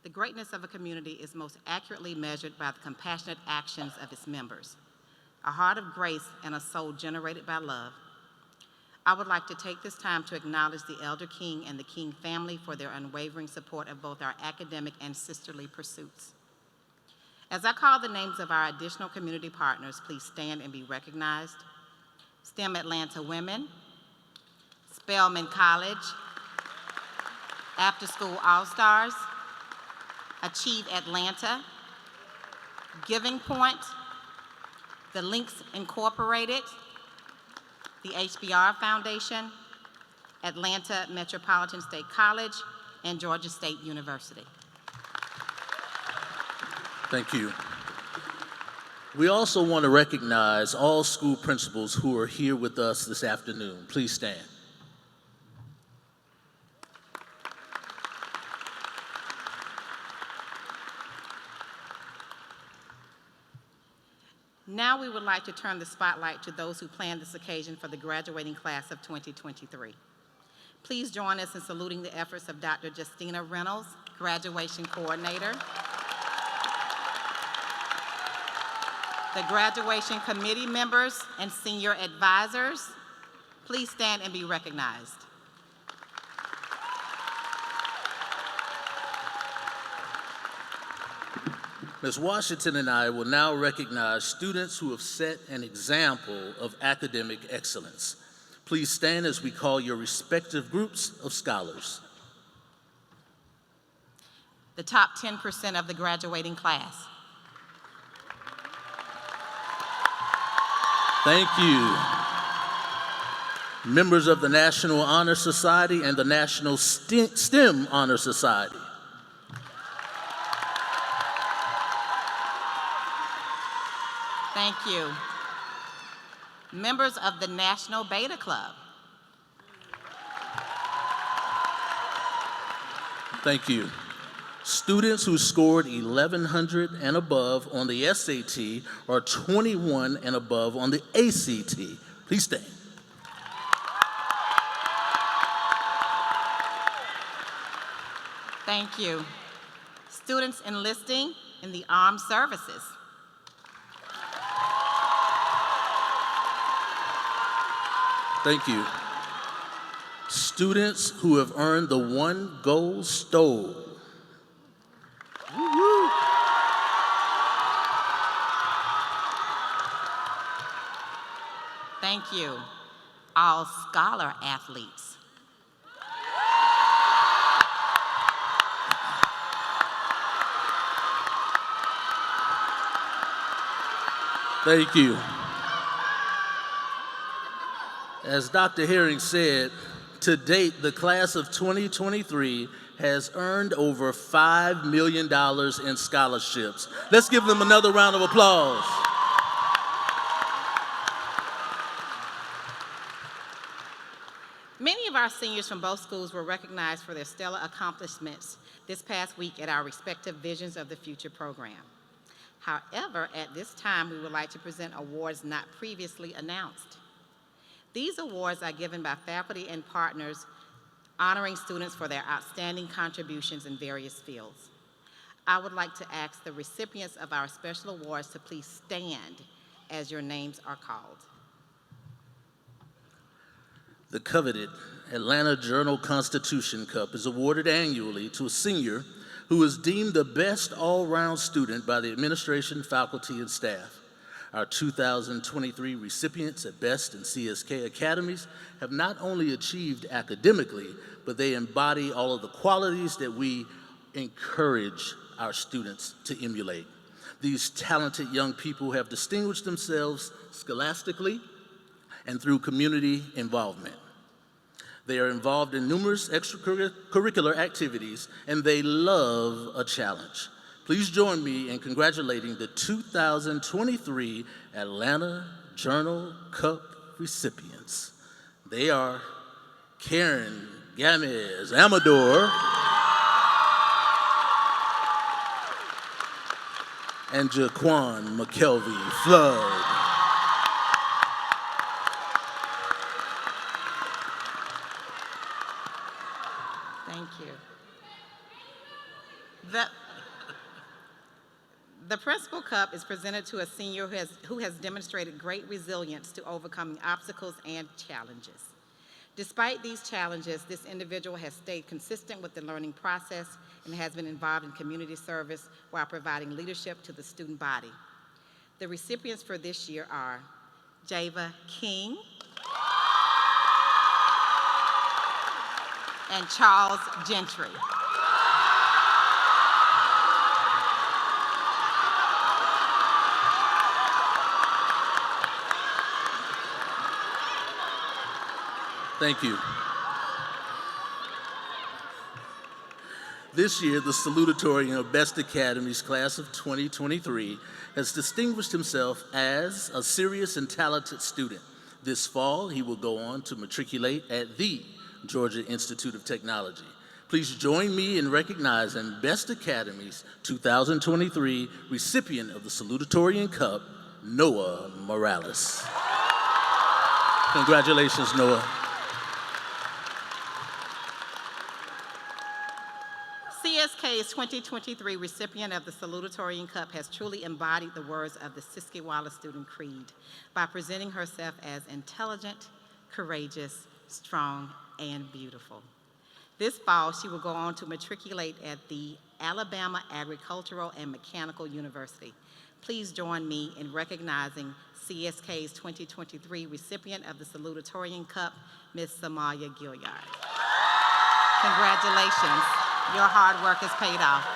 "The greatness of a community is most accurately measured by the compassionate actions of its members, a heart of grace and a soul generated by love." I would like to take this time to acknowledge the Elder King and the King family for their unwavering support of both our academic and sisterly pursuits. As I call the names of our additional community partners, please stand and be recognized. STEM Atlanta Women, Spelman College, After School All-Stars, Achieve Atlanta, Giving Point, the Links Incorporated, the HBR Foundation, Atlanta Metropolitan State College, and Georgia State University. Thank you. We also want to recognize all school principals who are here with us this afternoon. Please stand. Now we would like to turn the spotlight to those who planned this occasion for the graduating class of 2023. Please join us in saluting the efforts of Dr. Justina Reynolds, Graduation Coordinator, the graduation committee members and senior advisors. Please stand and be recognized. Ms. Washington and I will now recognize students who have set an example of academic excellence. Please stand as we call your respective groups of scholars. The top 10% of the graduating class. Thank you. Members of the National Honor Society and the National STEM Honor Society. Thank you. Members of the National Beta Club. Thank you. Students who scored 1,100 and above on the SAT or 21 and above on the ACT. Please stand. Thank you. Students enlisting in the armed services. Thank you. Students who have earned the One Gold Stole. Woo-woo. Thank you. All scholar athletes. Thank you. As Dr. Herring said, to date, the class of 2023 has earned over $5 million in scholarships. Let's give them another round of applause. Many of our seniors from both schools were recognized for their stellar accomplishments this past week at our respective Visions of the Future program. However, at this time, we would like to present awards not previously announced. These awards are given by faculty and partners honoring students for their outstanding contributions in various fields. I would like to ask the recipients of our special awards to please stand as your names are called. The coveted Atlanta Journal-Constitution Cup is awarded annually to a senior who is deemed the best all-round student by the administration, faculty, and staff. Our 2023 recipients at B.E.S.T and CSK Academies have not only achieved academically, but they embody all of the qualities that we encourage our students to emulate. These talented young people have distinguished themselves scholastically and through community involvement. They are involved in numerous extracurricular activities, and they love a challenge. Please join me in congratulating the 2023 Atlanta Journal Cup recipients. They are Karen Gamez Amador and Jaquan McKelvey Flood. Thank you. The Principal Cup is presented to a senior who has demonstrated great resilience to overcoming obstacles and challenges. Despite these challenges, this individual has stayed consistent with the learning process and has been involved in community service while providing leadership to the student body. The recipients for this year are Java King and Charles Gentry. Thank you. This year, the salutatorian of B.E.S.T Academy's class of 2023 has distinguished himself as a serious and talented student. This fall, he will go on to matriculate at the Georgia Institute of Technology. Please join me in recognizing B.E.S.T Academy's 2023 recipient of the salutatorian cup, Noah Morales. Congratulations, Noah. CSK's 2023 recipient of the Salutatorian Cup has truly embodied the words of the CSKYWLA Student Creed by presenting herself as intelligent, courageous, strong, and beautiful. This fall, she will go on to matriculate at the Alabama Agricultural and Mechanical University. Please join me in recognizing CSK's 2023 recipient of the Salutatorian Cup, Ms. Samaya Gilliard. Congratulations. Your hard work has paid off.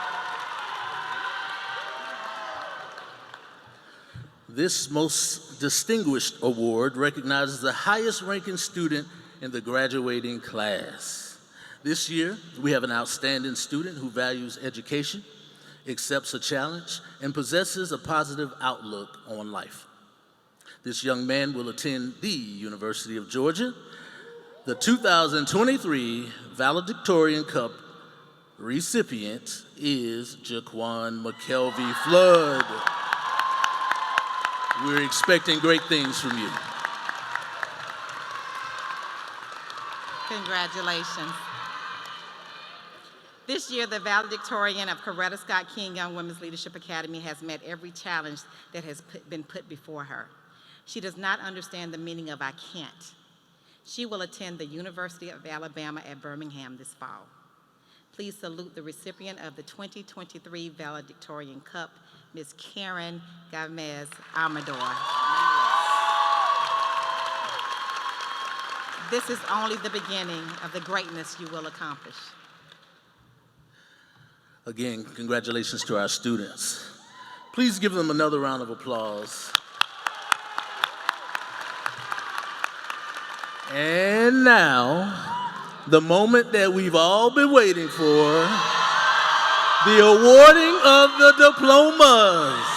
This most distinguished award recognizes the highest ranking student in the graduating class. This year, we have an outstanding student who values education, accepts a challenge, and possesses a positive outlook on life. This young man will attend the University of Georgia. The 2023 Valedictorian Cup recipient is Jaquan McKelvey Flood. We're expecting great things from you. Congratulations. This year, the valedictorian of Coretta Scott King Young Women's Leadership Academy has met every challenge that has been put before her. She does not understand the meaning of I can't. She will attend the University of Alabama at Birmingham this fall. Please salute the recipient of the 2023 Valedictorian Cup, Ms. Karen Gamez Amador. This is only the beginning of the greatness you will accomplish. Again, congratulations to our students. Please give them another round of applause. And now, the moment that we've all been waiting for, the awarding of the diplomas.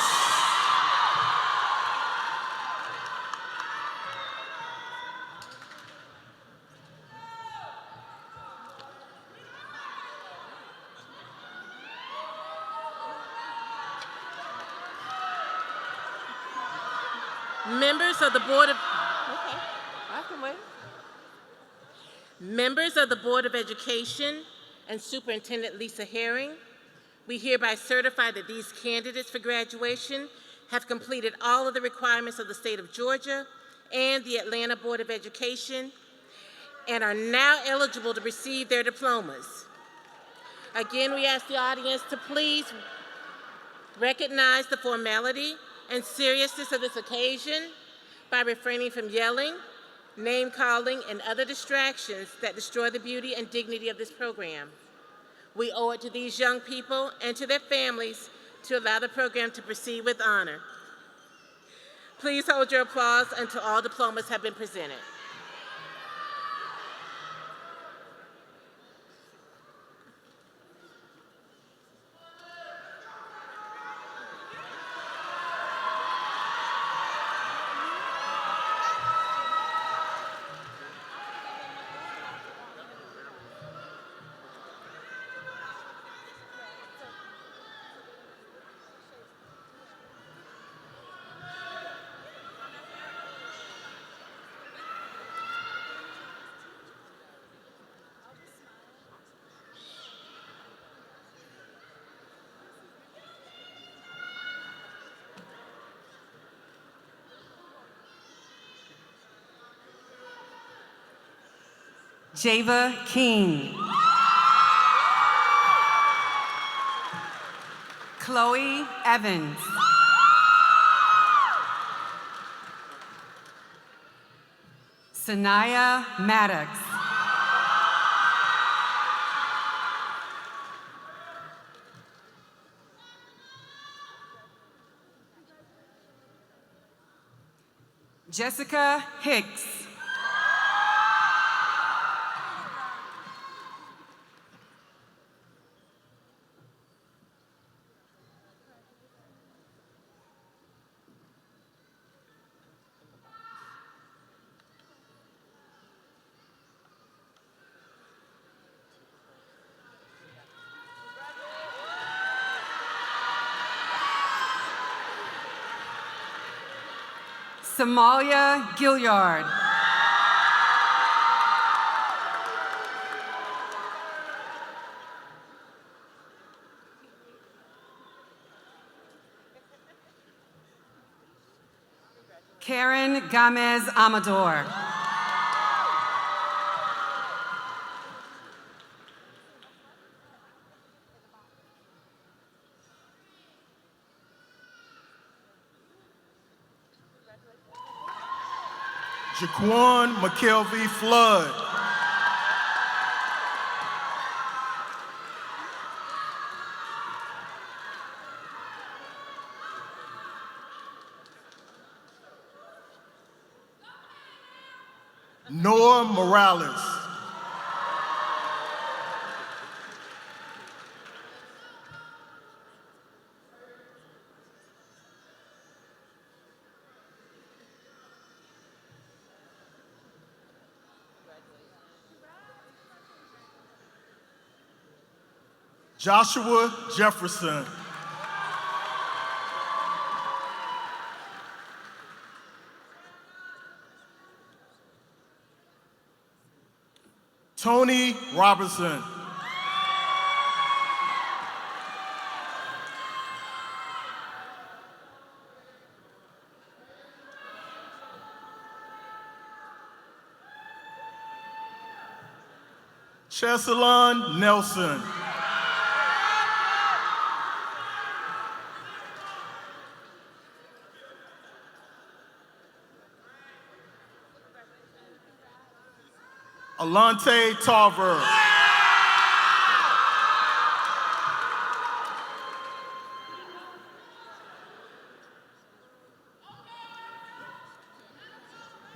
Members of the Board of Members of the Board of Education and Superintendent Lisa Herring, we hereby certify that these candidates for graduation have completed all of the requirements of the state of Georgia and the Atlanta Board of Education and are now eligible to receive their diplomas. Again, we ask the audience to please recognize the formality and seriousness of this occasion by refraining from yelling, name-calling, and other distractions that destroy the beauty and dignity of this program. We owe it to these young people and to their families to allow the program to proceed with honor. Please hold your applause until all diplomas have been presented. Java King. Chloe Evans. Sanaya Maddox. Jessica Hicks. Somalia Gilliard. Karen Gamez Amador. Jaquan McKelvey Flood. Noah Morales. Joshua Jefferson. Tony Robinson. Chesalon Nelson. Alante Tarver.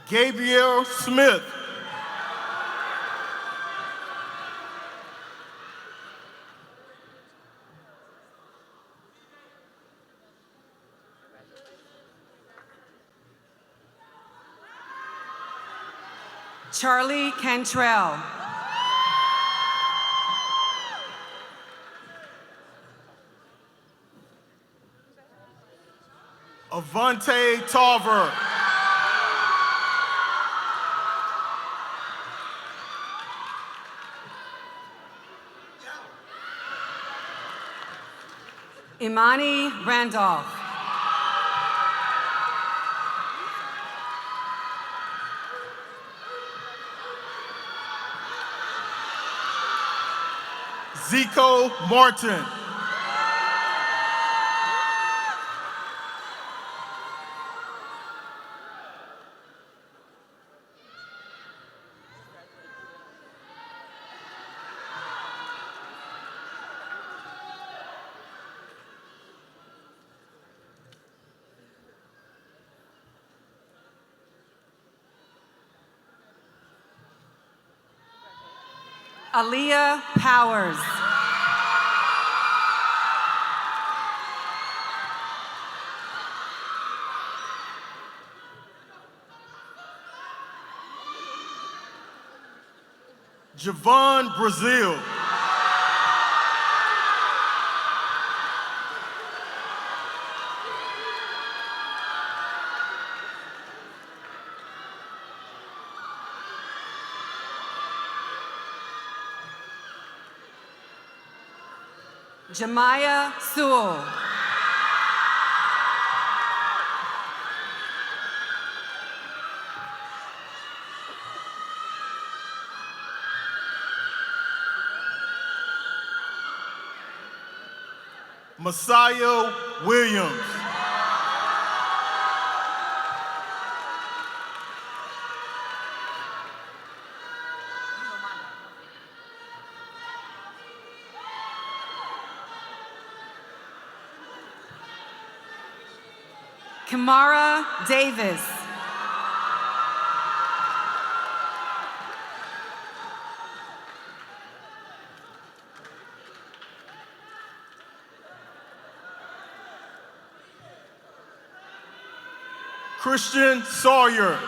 Gabriel Smith. Charlie Cantrell. Avante Tarver. Imani Randolph. Zico Martin. Aaliyah Powers. Javon Brazil. Jemiah Sewell. Messiah Williams. Kamara Davis. Christian Sawyer.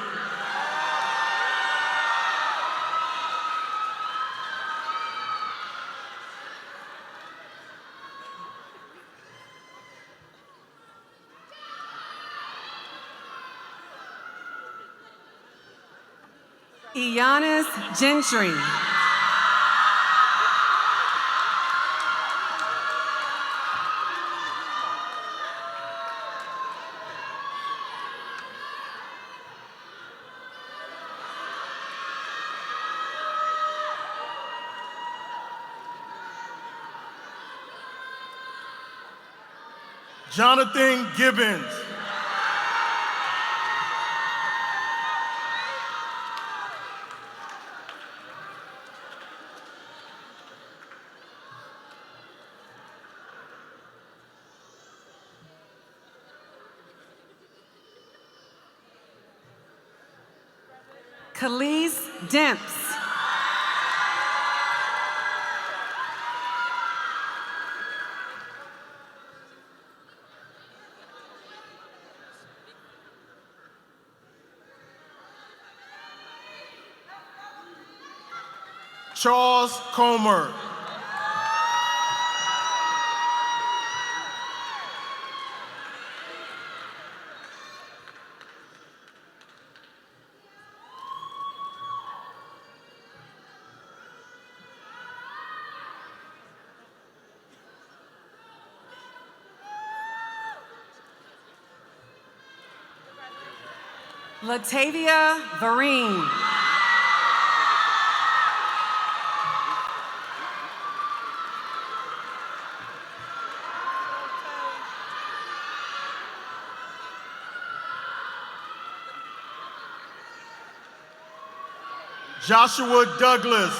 Iyanis Gentry. Jonathan Gibbons. Khalees Demps. Charles Comer. Latavia Vereen. Joshua Douglas.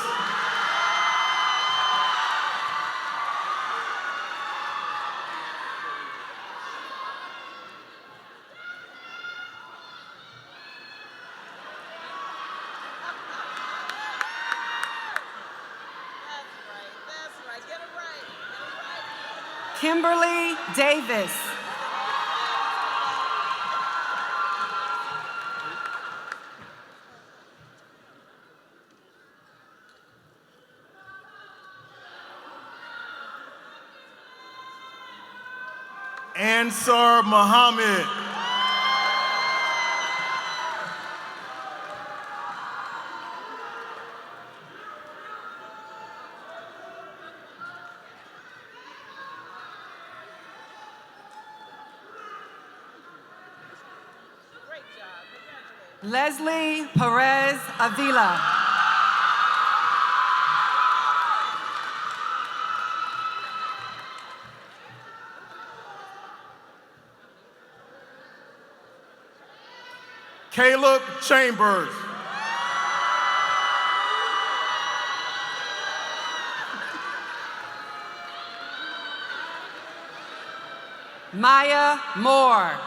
Kimberly Davis. Ansar Muhammad. Leslie Perez Avila. Caleb Chambers. Maya Moore.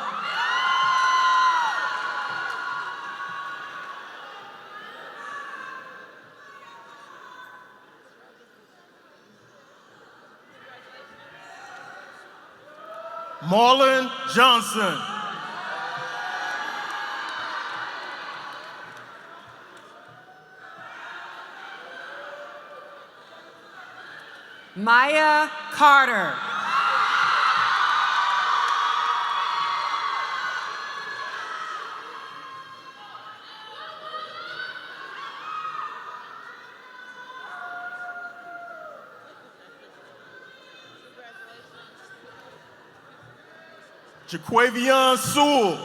Marlon Johnson. Maya Carter. Jaquavion Sewell.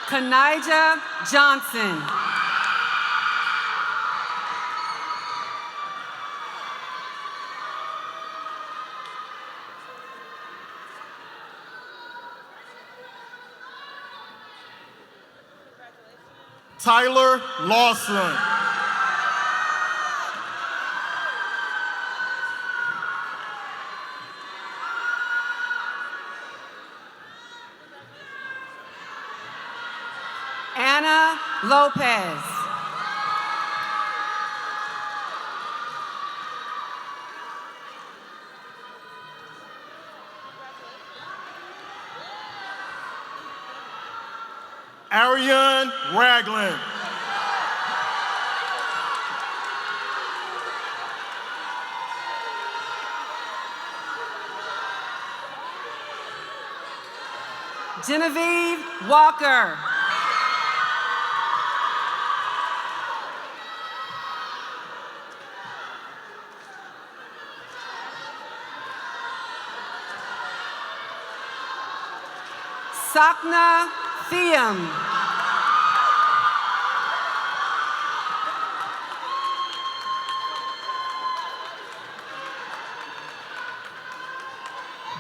Kanija Johnson. Tyler Lawson. Anna Lopez. Ariane Ragland. Genevieve Walker. Sakna Thiam.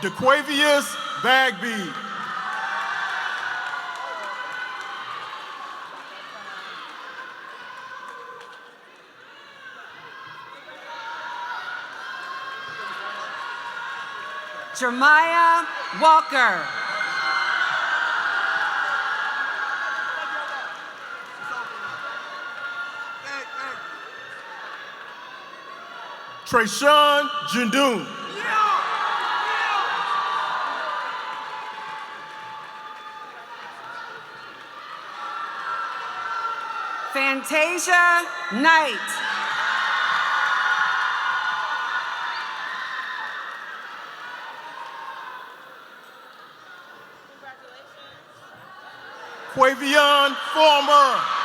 DeQuavius Bagby. Jeremiah Walker. Trayshawn Jundun. Fantasia Knight. Quavion Former.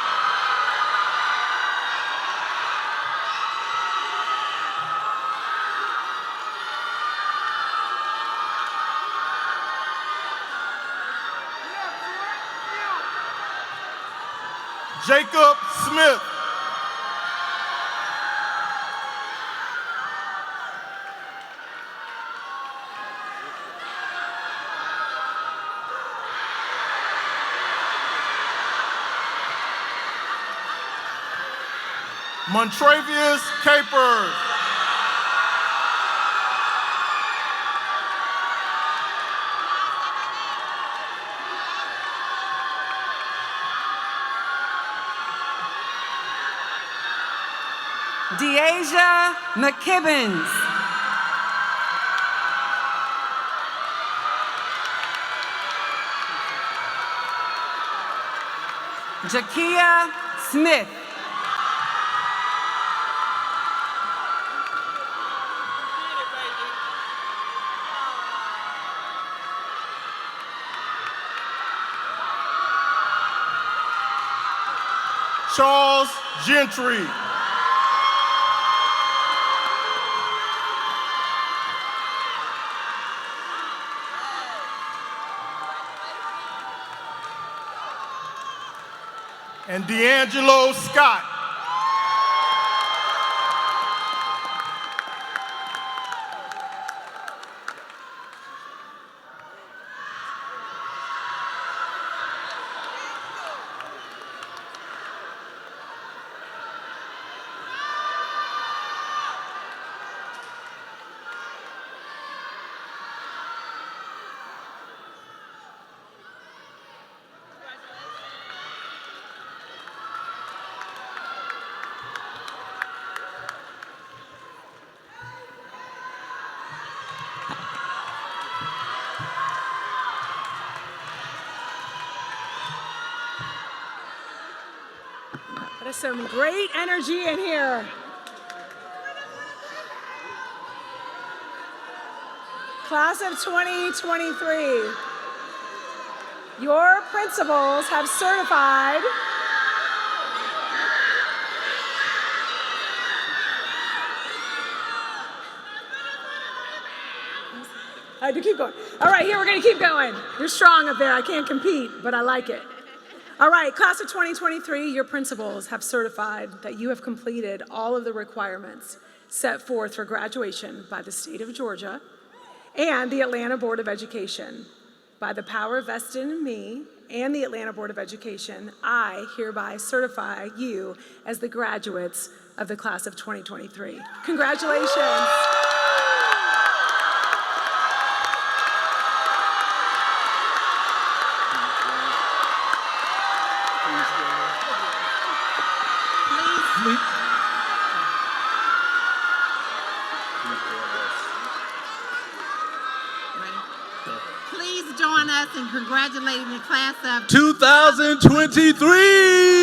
Jacob Smith. Montrevious Capers. Deasia McKibbins. Jakia Smith. Charles Gentry. and D'Angelo Scott. There's some great energy in here. Class of 2023, your principals have certified I do keep going. All right, here we're gonna keep going. You're strong up there. I can't compete, but I like it. All right, class of 2023, your principals have certified that you have completed all of the requirements set forth for graduation by the state of Georgia and the Atlanta Board of Education. By the power vested in me and the Atlanta Board of Education, I hereby certify you as the graduates of the class of 2023. Congratulations. Please join us in congratulating the class of 2023.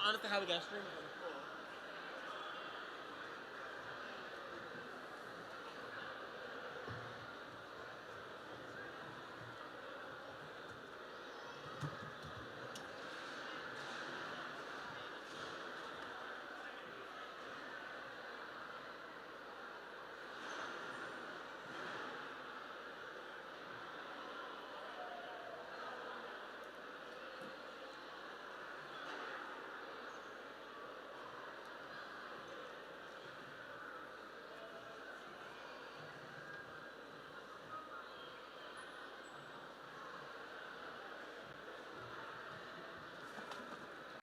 understand how we got streaming.